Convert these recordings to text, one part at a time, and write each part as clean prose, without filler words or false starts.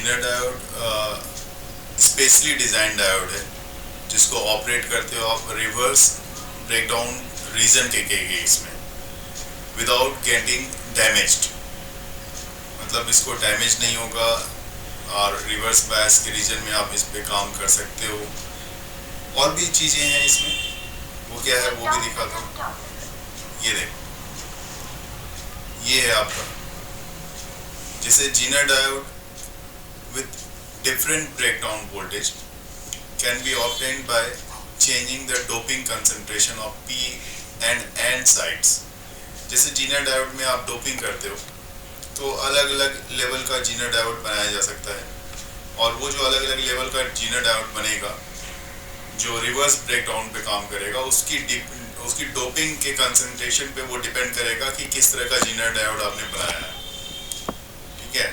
Zener diode specially design diode है जिसको operate करते हो आप रिवर्स ब्रेकडाउन रीजन के केस में विदाउट गेटिंग डैमेज्ड, मतलब इसको डैमेज नहीं होगा और रिवर्स बायस के रीजन में आप इस पे काम कर सकते हो। और भी चीज़ें हैं इसमें, वो क्या है वो भी दिखाता हूँ। ये देखो, ये है आपका जैसे Zener diode with different breakdown voltage can be obtained by changing the doping concentration of P and N sides। जैसे जीनर डायोड में आप डोपिंग करते हो तो अलग अलग लेवल का जीनर डायोड बनाया जा सकता है और वो जो अलग अलग लेवल का जीनर डायोड बनेगा जो रिवर्स ब्रेकडाउन पे काम करेगा उसकी डोपिंग के कंसंट्रेशन पे वो डिपेंड करेगा कि किस तरह का जीनर डायोड आपने बनाया है। ठीक है,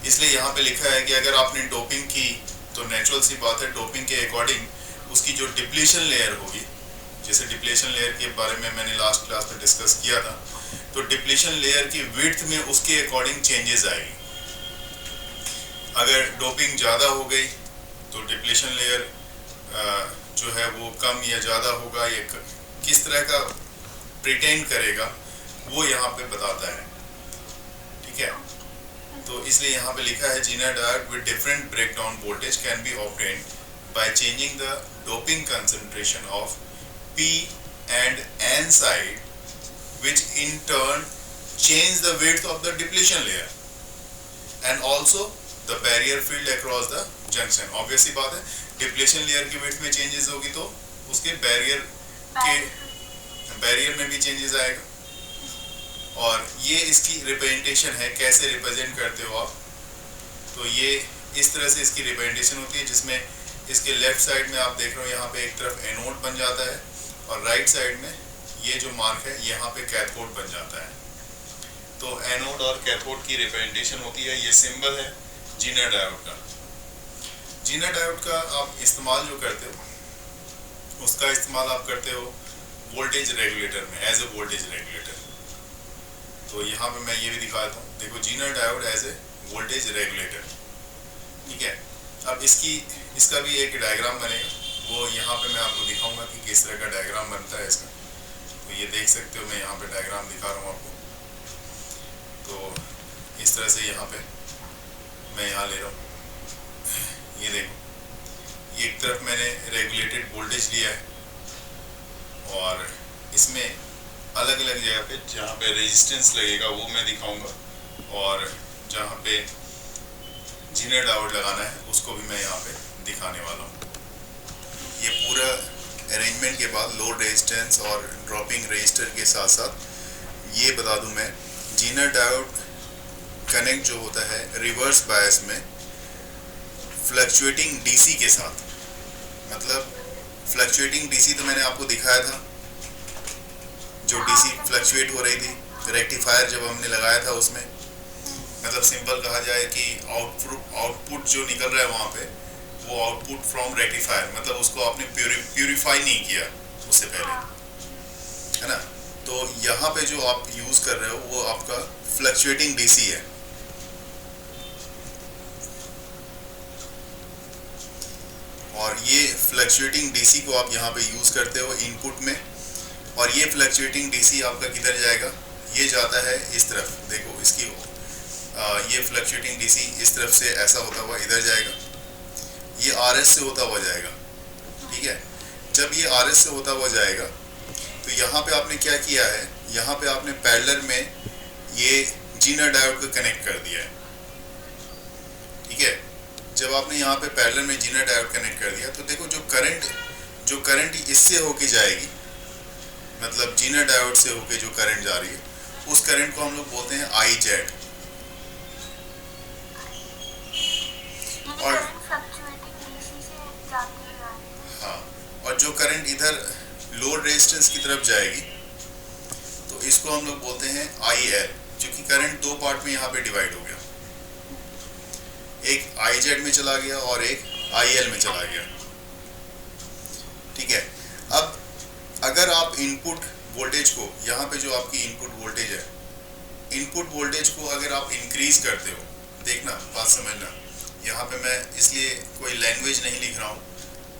इसलिए यहाँ पे लिखा है कि अगर आपने डोपिंग की तो नेचुरल सी बात है डोपिंग के अकॉर्डिंग उसकी जो डिप्लीशन लेयर होगी, जैसे डिप्लीशन लेयर के बारे में मैंने लास्ट क्लास में डिस्कस किया था, तो डिप्लीशन लेयर की विड्थ में उसके अकॉर्डिंग चेंजेस आएगी। अगर डोपिंग ज़्यादा हो गई तो डिप्लीशन लेयर जो है वो कम या ज़्यादा होगा या किस तरह का प्रिटेंड करेगा वो यहाँ पे बताता है। ठीक है, तो इसलिए यहाँ पे लिखा है Zener diode with different breakdown voltage can be obtained by changing the doping concentration of P and N side, which in turn change the width of the depletion layer and also the barrier field across the junction। Obviously बात है depletion layer की width में changes होगी तो उसके barrier में भी changes आएगा। और ये इसकी रिप्रेजेंटेशन है, कैसे रिप्रेजेंट करते हो आप, तो ये इस तरह से इसकी रिप्रेजेंटेशन होती है जिसमें इसके लेफ्ट साइड में आप देख रहे हो यहाँ पे एक तरफ एनोड बन जाता है और राइट साइड में ये जो मार्क है यहाँ पे कैथोड बन जाता है। तो एनोड और कैथोड की रिप्रेजेंटेशन होती है, ये सिंबल है जीनर डायोड का। जीनर डायोड का आप इस्तेमाल जो करते हो उसका इस्तेमाल आप करते हो वोल्टेज रेगुलेटर में एज ए वोल्टेज रेगुलेटर। तो यहाँ पे मैं ये भी दिखाता हूँ, देखो zener diode as a voltage regulator. ठीक है, अब इसका भी एक डायग्राम बनेगा, वो यहाँ पे मैं आपको दिखाऊंगा कि किस तरह का डायग्राम बनता है इसका। तो ये देख सकते हो, मैं यहाँ पे डायग्राम दिखा रहा हूँ आपको। तो इस तरह से यहाँ पे मैं यहाँ ले रहा हूँ, ये देखो, ये एक तरफ मैंने रेगुलेटेड वोल्टेज लिया है और इसमें अलग अलग जगह पे जहाँ पे रेजिस्टेंस लगेगा वो मैं दिखाऊंगा और जहाँ पे जीनर डायोड लगाना है उसको भी मैं यहाँ पे दिखाने वाला हूँ। ये पूरा अरेंजमेंट के बाद लोड रेजिस्टेंस और ड्रॉपिंग रजिस्टर के साथ साथ ये बता दूँ मैं, जीनर डायोड कनेक्ट जो होता है रिवर्स बायस में फ्लक्चुएटिंग डीसी के साथ, मतलब फ्लक्चुएटिंग डीसी तो मैंने आपको दिखाया था, जो डीसी फ्लक्चुएट हो रही थी, रेक्टिफायर जब हमने लगाया था उसमें, मतलब सिंपल कहा जाए कि आउटपुट जो निकल रहा है वहाँ पे वो आउटपुट फ्रॉम रेक्टिफायर, मतलब उसको आपने प्यूरिफाई नहीं किया उससे पहले, है ना। तो यहाँ पे जो आप यूज़ कर रहे हो वो आपका फ्लक्चुएटिंग डीसी है। और ये फ्लक्चुएटिंग डीसी को आप यहाँ पे यूज़ करते हो इनपुट में, और ये फ्लक्चुएटिंग डीसी आपका किधर जाएगा, ये जाता है इस तरफ, देखो इसकी ये फ्लक्चुएटिंग डीसी इस तरफ से ऐसा होता हुआ इधर जाएगा, ये RS से होता हुआ जाएगा। ठीक है, जब ये RS से होता हुआ जाएगा तो यहाँ पे आपने क्या किया है, यहाँ पे आपने पैरेलल में ये जीनर डायोड को कनेक्ट कर दिया है। ठीक है, जब आपने यहाँ पे पैरेलल में जीनर डायोड कनेक्ट कर दिया तो देखो जो करंट इससे होके जाएगी, मतलब जीनर डायोड से होके जो करंट जा रही है उस करंट को हम लोग बोलते हैं IZ। और हाँ, और जो करंट इधर लोड रेजिस्टेंस की तरफ जाएगी तो इसको हम लोग बोलते हैं IL, क्योंकि करंट दो पार्ट में यहाँ पे डिवाइड हो गया, एक IZ में चला गया और एक IL में चला गया। ठीक है, अब अगर आप इनपुट वोल्टेज को, यहाँ पे जो आपकी इनपुट वोल्टेज है, इनपुट वोल्टेज को अगर आप इंक्रीज करते हो, देखना बात समझना, यहाँ पे मैं इसलिए कोई लैंग्वेज नहीं लिख रहा हूँ।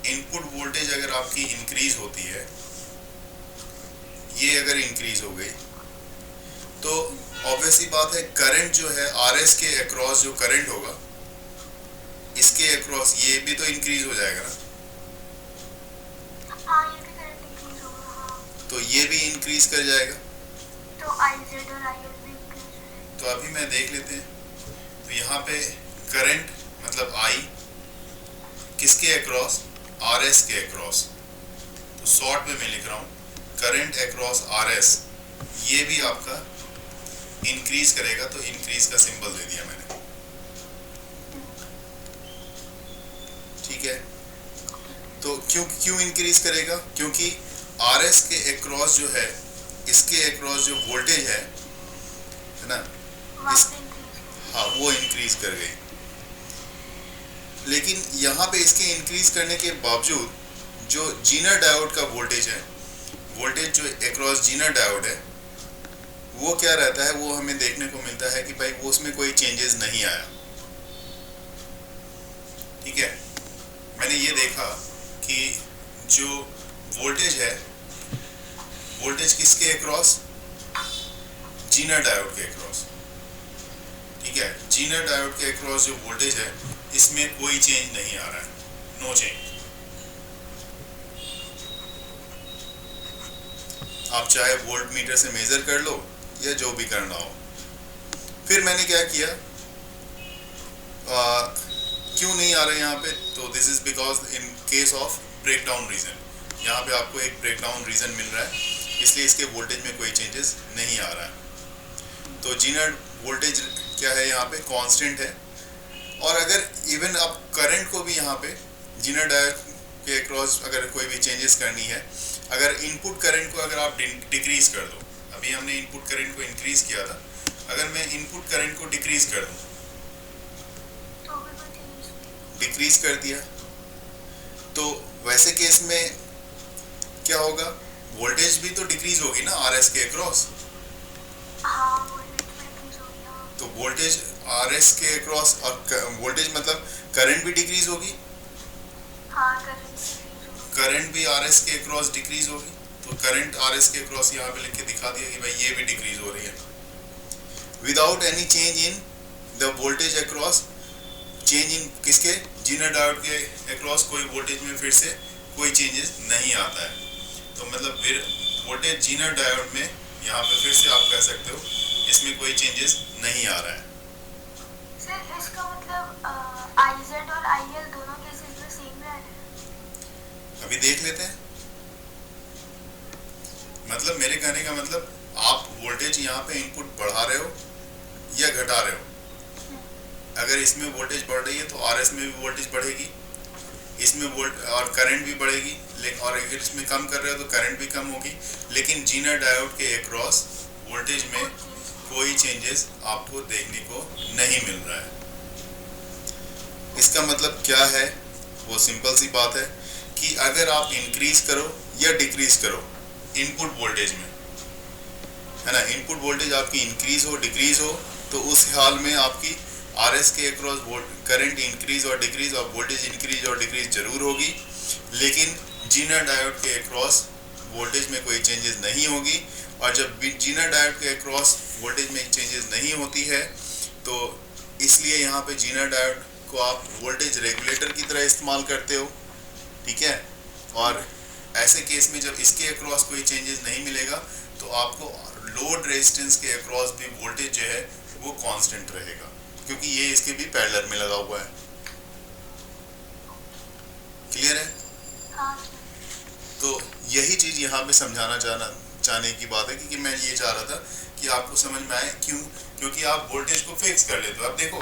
इनपुट वोल्टेज अगर आपकी इंक्रीज होती है, ये अगर इंक्रीज हो गई तो ऑब्वियसली बात है करंट जो है आरएस के अक्रॉस जो करंट होगा, इसके अक्रॉस ये भी तो इंक्रीज हो जाएगा ना। हाँ, ये भी करंट इंक्रीज होगा। हाँ, तो ये भी इंक्रीज कर जाएगा। तो आईजेड और आईएल भी इंक्रीज हो जाएगा। तो अभी मैं देख लेते हैं। तो यहाँ पे करंट मतलब आई किसके अक्रॉस, आरएस के अक्रॉस। तो शॉर्ट में मैं लिख रहा हूँ करंट अक्रॉस आरएस, ये भी आपका इंक्रीज करेगा। तो इंक्रीज का सिंबल दे दिया मैंने, ठीक है। तो क्यों इंक्रीज करेगा, क्योंकि आरएस के अक्रॉस जो है, इसके अक्रॉस जो वोल्टेज है ना, हाँ वो इंक्रीज कर गई। लेकिन यहाँ पे इसके इंक्रीज करने के बावजूद जो जीनर डायोड का वोल्टेज है, वोल्टेज जो अक्रॉस जीनर डायोड है, वो क्या रहता है, वो हमें देखने को मिलता है कि भाई वो उसमें कोई चेंजेस नहीं आया, ठीक है। मैंने ये देखा कि जो वोल्टेज है, वोल्टेज किसके अक्रॉस, जीनर डायोड के अक्रॉस, ठीक है। जीनर डायोड के अक्रॉस जो वोल्टेज है, इसमें कोई चेंज नहीं आ रहा है, नो चेंज। आप चाहे वोल्ट मीटर से मेजर कर लो या जो भी करना हो। फिर मैंने क्या किया, क्यों नहीं आ रहा है यहाँ पे, तो this is because in case of breakdown region, यहाँ पे आपको एक ब्रेकडाउन रीजन मिल रहा है, इसलिए इसके वोल्टेज में कोई चेंजेस नहीं आ रहा है। तो जीनर वोल्टेज क्या है यहाँ पे, कांस्टेंट है। और अगर इवन आप करंट को भी यहाँ पे जीनर डायोड के अक्रॉस अगर कोई भी चेंजेस करनी है, अगर इनपुट करंट को अगर आप डिक्रीज कर दो, अभी हमने इनपुट करंट को इंक्रीज किया था, अगर मैं इनपुट करंट को डिक्रीज कर दूं, डिक्रीज कर दिया, तो वैसे केस में क्या होगा, वोल्टेज भी तो डिक्रीज होगी ना आरएस के अक्रॉस। तो वोल्टेज आरएस के अक्रॉस और वोल्टेज मतलब करंट भी डिक्रीज होगी, करंट भी आरएस के अक्रॉस डिक्रीज होगी। तो करंट आरएस के अक्रॉस यहाँ पे लिख के दिखा दिया कि भाई ये भी डिक्रीज हो रही है without any change in the voltage across. Change in किसके, जीनर डायोड के अक्रॉस कोई वोल्टेज में फिर से कोई चेंजेस नहीं आता है। तो मतलब फिर वोल्टेज जीनर डायोड में यहाँ पे फिर से आप कह सकते हो इसमें कोई चेंजेस नहीं आ रहा है। सर इसका मतलब आईजेड और आईएल दोनों केसेस में सेम रह रहे हैं। अभी देख लेते हैं। मतलब मेरे कहने का मतलब, आप वोल्टेज यहाँ पे इनपुट बढ़ा रहे हो या घटा रहे हो। अगर इसमें वोल्टेज बढ़ रही है तो आरएस में भी वोल्टेज बढ़ेगी, इसमें वोल्ट और करंट भी बढ़ेगी। लेकिन और अगर इसमें कम कर रहे हो तो करंट भी कम होगी। लेकिन जीनर डायोड के अक्रॉस वोल्टेज में कोई चेंजेस आपको देखने को नहीं मिल रहा है। इसका मतलब क्या है, वो सिंपल सी बात है कि अगर आप इंक्रीज करो या डिक्रीज करो इनपुट वोल्टेज में, है ना, इनपुट वोल्टेज आपकी इंक्रीज हो डिक्रीज हो, तो उस हाल में आपकी आरएस के अक्रॉस करंट इंक्रीज और डिक्रीज और वोल्टेज इंक्रीज और डिक्रीज जरूर होगी। लेकिन जीनर डायोड के अक्रॉस वोल्टेज में कोई चेंजेस नहीं होगी। और जब जीनर डायोड के अक्रॉस वोल्टेज में चेंजेस नहीं होती है, तो इसलिए यहाँ पे जीनर डायोड को आप वोल्टेज रेगुलेटर की तरह इस्तेमाल करते हो, ठीक है। और ऐसे केस में जब इसके अक्रॉस कोई चेंजेस नहीं मिलेगा तो आपको लोड रेजिस्टेंस के अक्रॉस भी वोल्टेज जो है वो कांस्टेंट रहेगा, क्योंकि ये इसके भी पैरेलल में लगा हुआ है। क्लियर है? तो यही चीज यहाँ पे समझाना चाहने की बात है, क्योंकि मैं ये चाह रहा था कि आपको समझ में आए। क्यों? क्योंकि आप वोल्टेज को फिक्स कर लेते हो। अब देखो,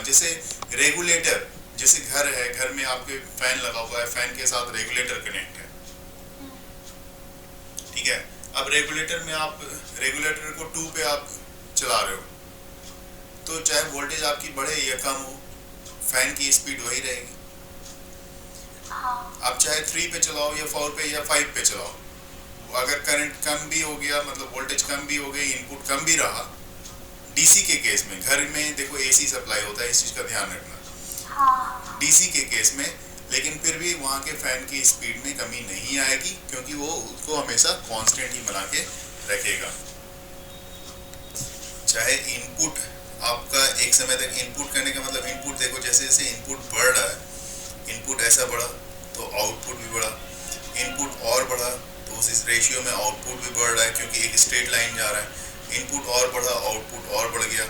जैसे रेगुलेटर, जैसे घर है, घर में आपके फैन लगा हुआ है, फैन के साथ रेगुलेटर कनेक्ट है, ठीक है। अब रेगुलेटर में आप रेगुलेटर को 2 पे आप चला रहे हो, तो चाहे वोल्टेज आपकी बढ़े या कम हो, फैन की स्पीड वही रहेगी। आप चाहे 3 पे चलाओ या 4 पे या 5 पे चलाओ, अगर करंट कम भी हो गया, मतलब वोल्टेज कम भी हो गई, इनपुट कम भी रहा, डीसी के केस में, घर में देखो एसी सप्लाई होता है, इस चीज का ध्यान रखना। हाँ। डीसी के केस में, लेकिन फिर भी वहाँ के फैन की स्पीड में कमी नहीं आएगी क्योंकि वो उसको हमेशा कांस्टेंट ही बना के रखेगा। चाहे इनपुट आपका एक समय तक इनपुट करने का मतलब इनपुट देखो, जैसे जैसे इनपुट बढ़ रहा है, इनपुट ऐसा बढ़ा तो आउटपुट भी बढ़ा, इनपुट और बढ़ा तो उस रेशियो में आउटपुट भी बढ़ रहा है क्योंकि एक स्ट्रेट लाइन जा रहा है। इनपुट और बढ़ा, आउटपुट और बढ़ गया,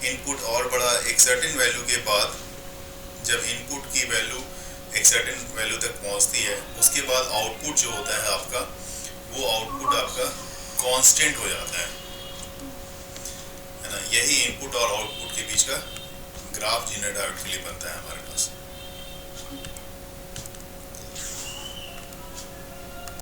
इनपुट और बढ़ा। एक सर्टेन वैल्यू के बाद जब इनपुट की वैल्यू एक सर्टेन वैल्यू तक पहुंचती है, उसके बाद आउटपुट जो होता है आपका, वो आउटपुट आपका कांस्टेंट हो जाता है ना। यही इनपुट और आउटपुट के बीच का ग्राफ जेनर डायोड के लिए बनता है हमारे पास।